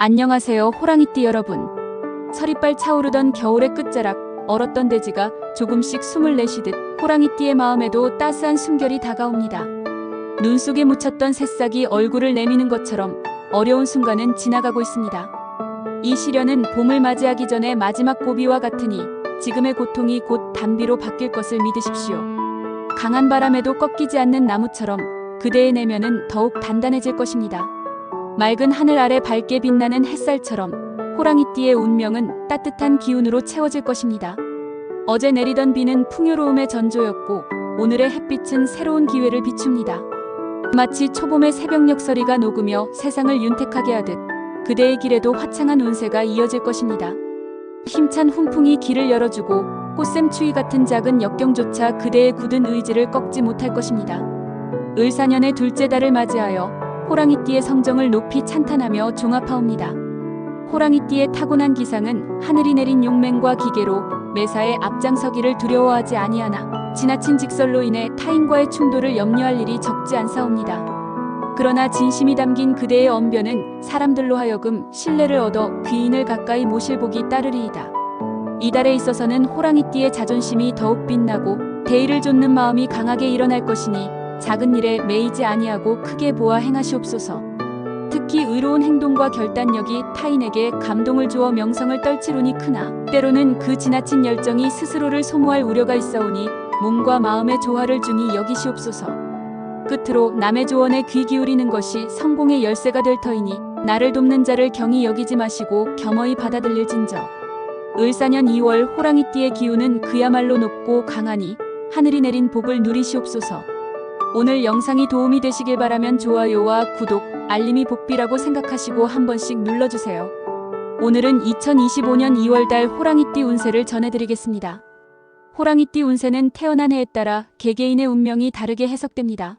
안녕하세요, 호랑이띠 여러분. 서리빨 차오르던 겨울의 끝자락, 얼었던 대지가 조금씩 숨을 내쉬듯 호랑이띠의 마음에도 따스한 숨결이 다가옵니다. 눈 속에 묻혔던 새싹이 얼굴을 내미는 것처럼 어려운 순간은 지나가고 있습니다. 이 시련은 봄을 맞이하기 전에 마지막 고비와 같으니 지금의 고통이 곧 단비로 바뀔 것을 믿으십시오. 강한 바람에도 꺾이지 않는 나무처럼 그대의 내면은 더욱 단단해질 것입니다. 맑은 하늘 아래 밝게 빛나는 햇살처럼 호랑이띠의 운명은 따뜻한 기운으로 채워질 것입니다. 어제 내리던 비는 풍요로움의 전조였고 오늘의 햇빛은 새로운 기회를 비춥니다. 마치 초봄의 새벽 역설이가 녹으며 세상을 윤택하게 하듯 그대의 길에도 화창한 운세가 이어질 것입니다. 힘찬 훈풍이 길을 열어주고 꽃샘추위 같은 작은 역경조차 그대의 굳은 의지를 꺾지 못할 것입니다. 을사년의 둘째 달을 맞이하여 호랑이띠의 성정을 높이 찬탄하며 종합하옵니다. 호랑이띠의 타고난 기상은 하늘이 내린 용맹과 기계로 매사에 앞장서기를 두려워하지 아니하나 지나친 직설로 인해 타인과의 충돌을 염려할 일이 적지 않사옵니다. 그러나 진심이 담긴 그대의 언변은 사람들로 하여금 신뢰를 얻어 귀인을 가까이 모실 복이 따르리이다. 이달에 있어서는 호랑이띠의 자존심이 더욱 빛나고 대의를 좇는 마음이 강하게 일어날 것이니 작은 일에 매이지 아니하고 크게 보아 행하시옵소서. 특히 의로운 행동과 결단력이 타인에게 감동을 주어 명성을 떨칠 운이 크나 때로는 그 지나친 열정이 스스로를 소모할 우려가 있사오니 몸과 마음의 조화를 중히 여기시옵소서. 끝으로 남의 조언에 귀 기울이는 것이 성공의 열쇠가 될 터이니 나를 돕는 자를 경히 여기지 마시고 겸허히 받아들일진저. 을사년 2월 호랑이띠의 기운은 그야말로 높고 강하니 하늘이 내린 복을 누리시옵소서. 오늘 영상이 도움이 되시길 바라면 좋아요와 구독, 알림이 복비라고 생각하시고 한 번씩 눌러주세요. 오늘은 2025년 2월달 호랑이띠 운세를 전해드리겠습니다. 호랑이띠 운세는 태어난 해에 따라 개개인의 운명이 다르게 해석됩니다.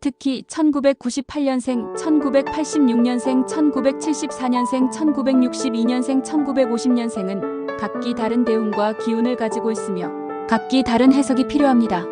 특히 1998년생, 1986년생, 1974년생, 1962년생, 1950년생은 각기 다른 대운과 기운을 가지고 있으며 각기 다른 해석이 필요합니다.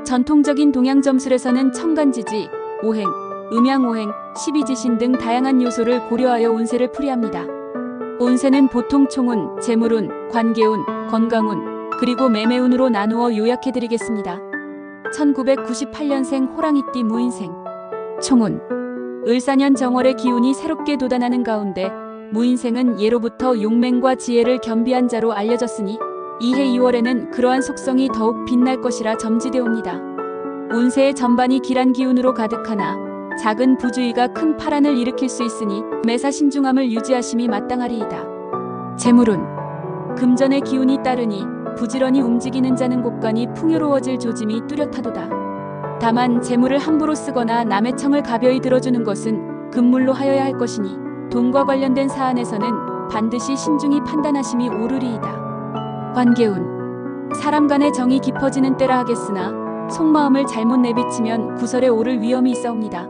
전통적인 동양 점술에서는 천간지지, 오행, 음양오행, 십이지신 등 다양한 요소를 고려하여 운세를 풀이합니다. 운세는 보통 총운, 재물운, 관계운, 건강운, 그리고 매매운으로 나누어 요약해드리겠습니다. 1998년생 호랑이띠 무인생. 총운. 을사년 정월의 기운이 새롭게 돋아나는 가운데 무인생은 예로부터 용맹과 지혜를 겸비한 자로 알려졌으니 이해 2월에는 그러한 속성이 더욱 빛날 것이라 점지되옵니다. 운세의 전반이 길한 기운으로 가득하나 작은 부주의가 큰 파란을 일으킬 수 있으니 매사 신중함을 유지하심이 마땅하리이다. 재물운. 금전의 기운이 따르니 부지런히 움직이는 자는 곳간이 풍요로워질 조짐이 뚜렷하도다. 다만 재물을 함부로 쓰거나 남의 청을 가벼이 들어주는 것은 금물로 하여야 할 것이니 돈과 관련된 사안에서는 반드시 신중히 판단하심이 옳으리이다. 관계운. 사람 간의 정이 깊어지는 때라 하겠으나 속마음을 잘못 내비치면 구설에 오를 위험이 있사옵니다.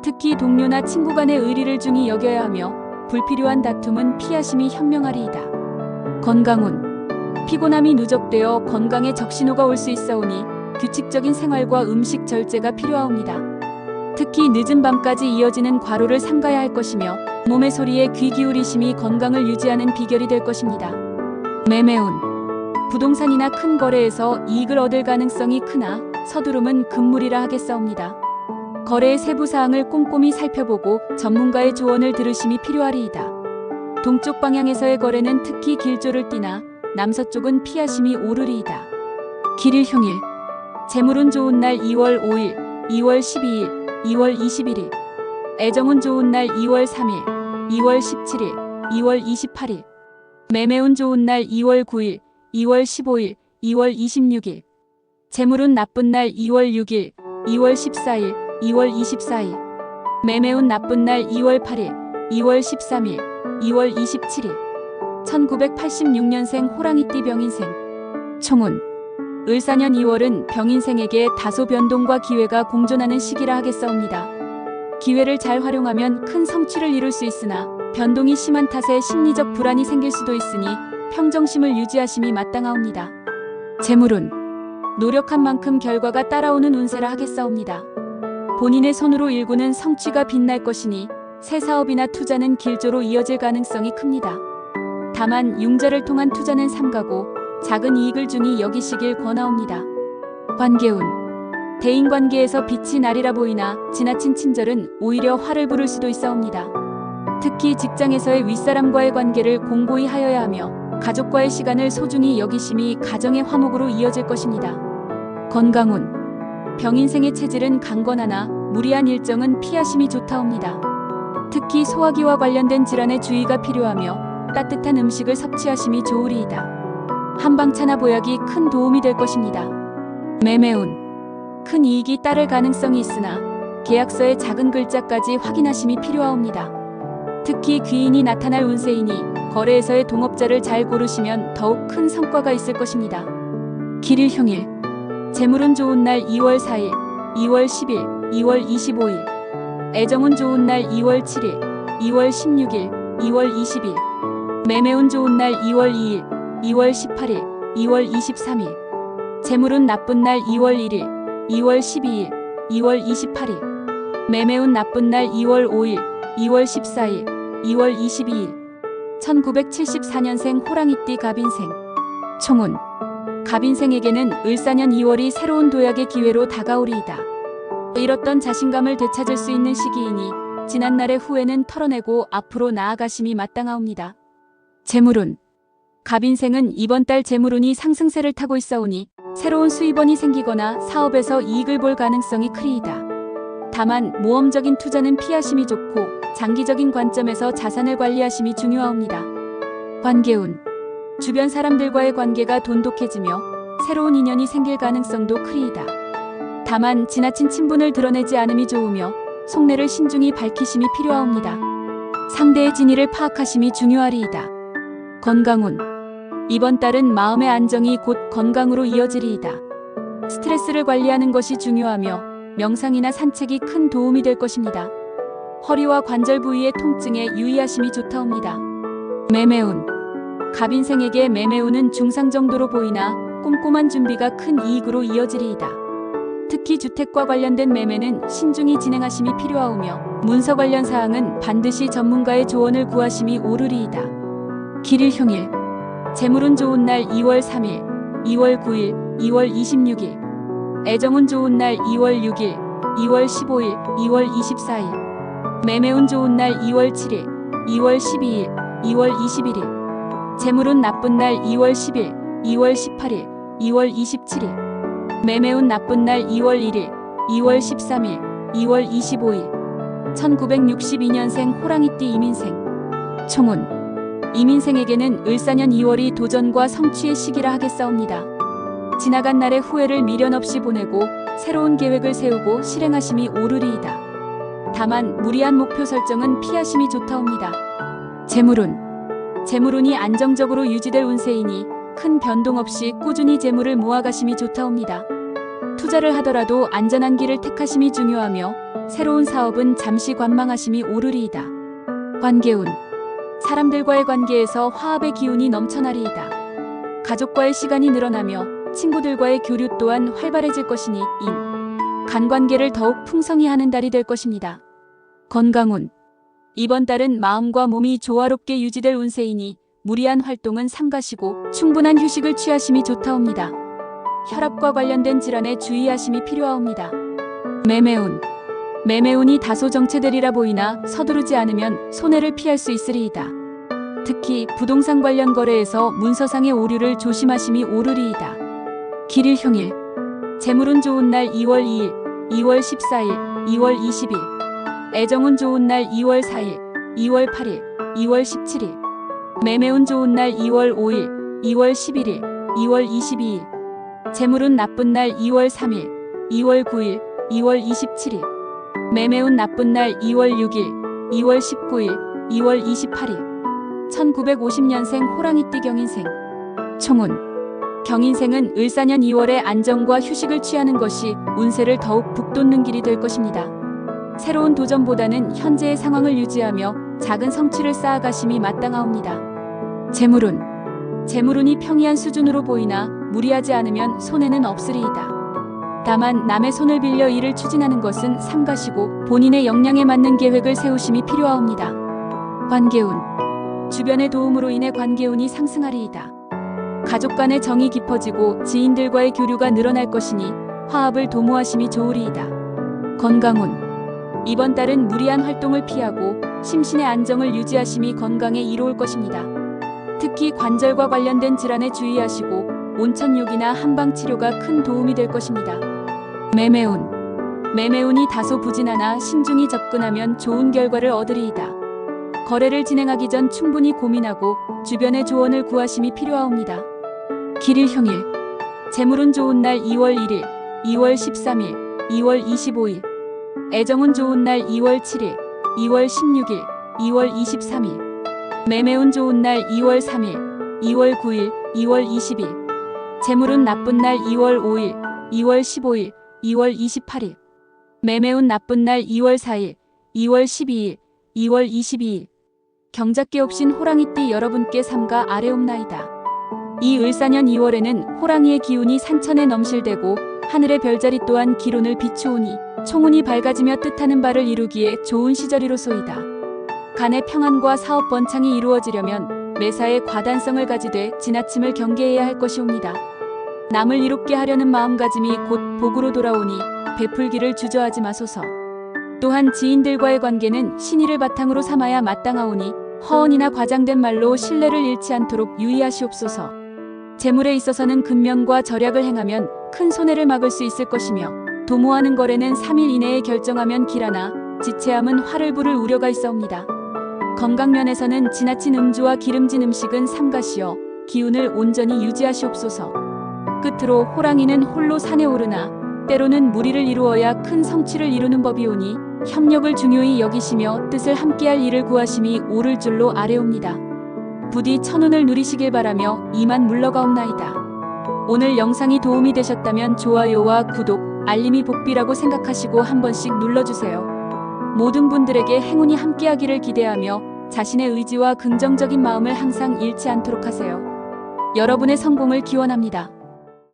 특히 동료나 친구 간의 의리를 중히 여겨야 하며 불필요한 다툼은 피하심이 현명하리이다. 건강운. 피곤함이 누적되어 건강에 적신호가 올 수 있사오니 규칙적인 생활과 음식 절제가 필요하옵니다. 특히 늦은 밤까지 이어지는 과로를 삼가야 할 것이며 몸의 소리에 귀 기울이심이 건강을 유지하는 비결이 될 것입니다. 매매운. 부동산이나 큰 거래에서 이익을 얻을 가능성이 크나 서두름은 금물이라 하겠사옵니다. 거래의 세부 사항을 꼼꼼히 살펴보고 전문가의 조언을 들으심이 필요하리이다. 동쪽 방향에서의 거래는 특히 길조를 띠나 남서쪽은 피하심이 옳으리이다. 길일흉일. 재물운 좋은 날 2월 5일, 2월 12일, 2월 21일. 애정운 좋은 날 2월 3일, 2월 17일, 2월 28일. 매매운 좋은 날 2월 9일, 2월 15일, 2월 26일. 재물운 나쁜 날 2월 6일, 2월 14일, 2월 24일. 매매운 나쁜 날 2월 8일, 2월 13일, 2월 27일. 1986년생 호랑이띠 병인생. 총운. 을사년 2월은 병인생에게 다소 변동과 기회가 공존하는 시기라 하겠사옵니다. 기회를 잘 활용하면 큰 성취를 이룰 수 있으나 변동이 심한 탓에 심리적 불안이 생길 수도 있으니 평정심을 유지하심이 마땅하옵니다. 재물운. 노력한 만큼 결과가 따라오는 운세라 하겠사옵니다. 본인의 손으로 일구는 성취가 빛날 것이니 새 사업이나 투자는 길조로 이어질 가능성이 큽니다. 다만 융자를 통한 투자는 삼가고 작은 이익을 중히 여기시길 권하옵니다. 관계운. 대인관계에서 빛이 나리라 보이나 지나친 친절은 오히려 화를 부를 수도 있사옵니다. 특히 직장에서의 윗사람과의 관계를 공고히 하여야 하며 가족과의 시간을 소중히 여기심이 가정의 화목으로 이어질 것입니다. 건강운. 병인생의 체질은 강건하나 무리한 일정은 피하심이 좋다옵니다. 특히 소화기와 관련된 질환에 주의가 필요하며 따뜻한 음식을 섭취하심이 좋으리이다. 한방차나 보약이 큰 도움이 될 것입니다. 매매운. 큰 이익이 따를 가능성이 있으나 계약서의 작은 글자까지 확인하심이 필요하옵니다. 특히 귀인이 나타날 운세이니 거래에서의 동업자를 잘 고르시면 더욱 큰 성과가 있을 것입니다. 길일흉일. 재물운 좋은 날 2월 4일, 2월 10일, 2월 25일. 애정운 좋은 날 2월 7일, 2월 16일, 2월 20일. 매매운 좋은 날 2월 2일, 2월 18일, 2월 23일. 재물운 나쁜 날 2월 1일, 2월 12일, 2월 28일. 매매운 나쁜 날 2월 5일, 2월 14일, 2월 22일. 1974년생 호랑이띠 갑인생. 총운. 갑인생에게는 을사년 2월이 새로운 도약의 기회로 다가오리이다. 잃었던 자신감을 되찾을 수 있는 시기이니 지난날의 후회는 털어내고 앞으로 나아가심이 마땅하옵니다. 재물운. 갑인생은 이번 달 재물운이 상승세를 타고 있사오니 새로운 수입원이 생기거나 사업에서 이익을 볼 가능성이 크리이다. 다만 모험적인 투자는 피하심이 좋고 장기적인 관점에서 자산을 관리하심이 중요하옵니다. 관계운. 주변 사람들과의 관계가 돈독해지며 새로운 인연이 생길 가능성도 크리이다. 다만 지나친 친분을 드러내지 않음이 좋으며 속내를 신중히 밝히심이 필요하옵니다. 상대의 진위를 파악하심이 중요하리이다. 건강운. 이번 달은 마음의 안정이 곧 건강으로 이어지리이다. 스트레스를 관리하는 것이 중요하며 명상이나 산책이 큰 도움이 될 것입니다. 허리와 관절 부위의 통증에 유의하심이 좋다옵니다. 매매운. 갑인생에게 매매운은 중상 정도로 보이나 꼼꼼한 준비가 큰 이익으로 이어지리이다. 특히 주택과 관련된 매매는 신중히 진행하심이 필요하오며 문서 관련 사항은 반드시 전문가의 조언을 구하심이 옳으리이다. 길일흉일. 재물운 좋은 날 2월 3일, 2월 9일, 2월 26일. 애정운 좋은 날 2월 6일, 2월 15일, 2월 24일. 매매운 좋은 날 2월 7일, 2월 12일, 2월 21일. 재물운 나쁜 날 2월 10일, 2월 18일, 2월 27일. 매매운 나쁜 날 2월 1일, 2월 13일, 2월 25일. 1962년생 호랑이띠 이민생. 총운. 이민생에게는 을사년 2월이 도전과 성취의 시기라 하겠사옵니다. 지나간 날의 후회를 미련 없이 보내고 새로운 계획을 세우고 실행하심이 오르리이다. 다만 무리한 목표 설정은 피하심이 좋다옵니다. 재물운. 재물운이 안정적으로 유지될 운세이니 큰 변동 없이 꾸준히 재물을 모아가심이 좋다옵니다. 투자를 하더라도 안전한 길을 택하심이 중요하며 새로운 사업은 잠시 관망하심이 오르리이다. 관계운. 사람들과의 관계에서 화합의 기운이 넘쳐나리이다. 가족과의 시간이 늘어나며 친구들과의 교류 또한 활발해질 것이니 간관계를 더욱 풍성히 하는 달이 될 것입니다. 건강운. 이번 달은 마음과 몸이 조화롭게 유지될 운세이니 무리한 활동은 삼가시고 충분한 휴식을 취하심이 좋다옵니다. 혈압과 관련된 질환에 주의하심이 필요하옵니다. 매매운. 매매운이 다소 정체되리라 보이나 서두르지 않으면 손해를 피할 수 있으리이다. 특히 부동산 관련 거래에서 문서상의 오류를 조심하심이 오르리이다. 길일흉일. 재물운 좋은 날 2월 2일, 2월 14일, 2월 20일. 애정운 좋은 날 2월 4일, 2월 8일, 2월 17일. 매매운 좋은 날 2월 5일, 2월 11일, 2월 22일. 재물운 나쁜 날 2월 3일, 2월 9일, 2월 27일. 매매운 나쁜 날 2월 6일, 2월 19일, 2월 28일. 1950년생 호랑이띠 경인생. 총운. 경인생은 을사년 2월에 안정과 휴식을 취하는 것이 운세를 더욱 북돋는 길이 될 것입니다. 새로운 도전보다는 현재의 상황을 유지하며 작은 성취를 쌓아가심이 마땅하옵니다. 재물운. 재물운이 평이한 수준으로 보이나 무리하지 않으면 손해는 없으리이다. 다만 남의 손을 빌려 일을 추진하는 것은 삼가시고 본인의 역량에 맞는 계획을 세우심이 필요하옵니다. 관계운. 주변의 도움으로 인해 관계운이 상승하리이다. 가족 간의 정이 깊어지고 지인들과의 교류가 늘어날 것이니 화합을 도모하심이 좋으리이다. 건강운. 이번 달은 무리한 활동을 피하고 심신의 안정을 유지하심이 건강에 이로울 것입니다. 특히 관절과 관련된 질환에 주의하시고 온천욕이나 한방치료가 큰 도움이 될 것입니다. 매매운. 매매운이 다소 부진하나 신중히 접근하면 좋은 결과를 얻으리이다. 거래를 진행하기 전 충분히 고민하고 주변의 조언을 구하심이 필요하옵니다. 길일형일. 재물운 좋은 날 2월 1일, 2월 13일, 2월 25일. 애정운 좋은 날 2월 7일, 2월 16일, 2월 23일. 매매운 좋은 날 2월 3일, 2월 9일, 2월 20일. 재물운 나쁜 날 2월 5일, 2월 15일, 2월 28일. 매매운 나쁜 날 2월 4일, 2월 12일, 2월 22일. 경작계 없인 호랑이띠 여러분께 삼가 아뢰옵나이다. 이 을사년 2월에는 호랑이의 기운이 산천에 넘실대고 하늘의 별자리 또한 기론을 비추오니 총운이 밝아지며 뜻하는 바를 이루기에 좋은 시절이로소이다. 간의 평안과 사업 번창이 이루어지려면 매사에 과단성을 가지되 지나침을 경계해야 할 것이옵니다. 남을 이롭게 하려는 마음가짐이 곧 복으로 돌아오니 베풀기를 주저하지 마소서. 또한 지인들과의 관계는 신의를 바탕으로 삼아야 마땅하오니 허언이나 과장된 말로 신뢰를 잃지 않도록 유의하시옵소서. 재물에 있어서는 근면과 절약을 행하면 큰 손해를 막을 수 있을 것이며 도모하는 거래는 3일 이내에 결정하면 길하나 지체함은 화를 부를 우려가 있사옵니다. 건강면에서는 지나친 음주와 기름진 음식은 삼가시어 기운을 온전히 유지하시옵소서. 끝으로 호랑이는 홀로 산에 오르나 때로는 무리를 이루어야 큰 성취를 이루는 법이오니 협력을 중요히 여기시며 뜻을 함께할 일을 구하심이 옳을 줄로 아뢰옵니다. 부디 천운을 누리시길 바라며 이만 물러가옵나이다. 오늘 영상이 도움이 되셨다면 좋아요와 구독, 알림이 복비라고 생각하시고 한 번씩 눌러주세요. 모든 분들에게 행운이 함께하기를 기대하며 자신의 의지와 긍정적인 마음을 항상 잃지 않도록 하세요. 여러분의 성공을 기원합니다.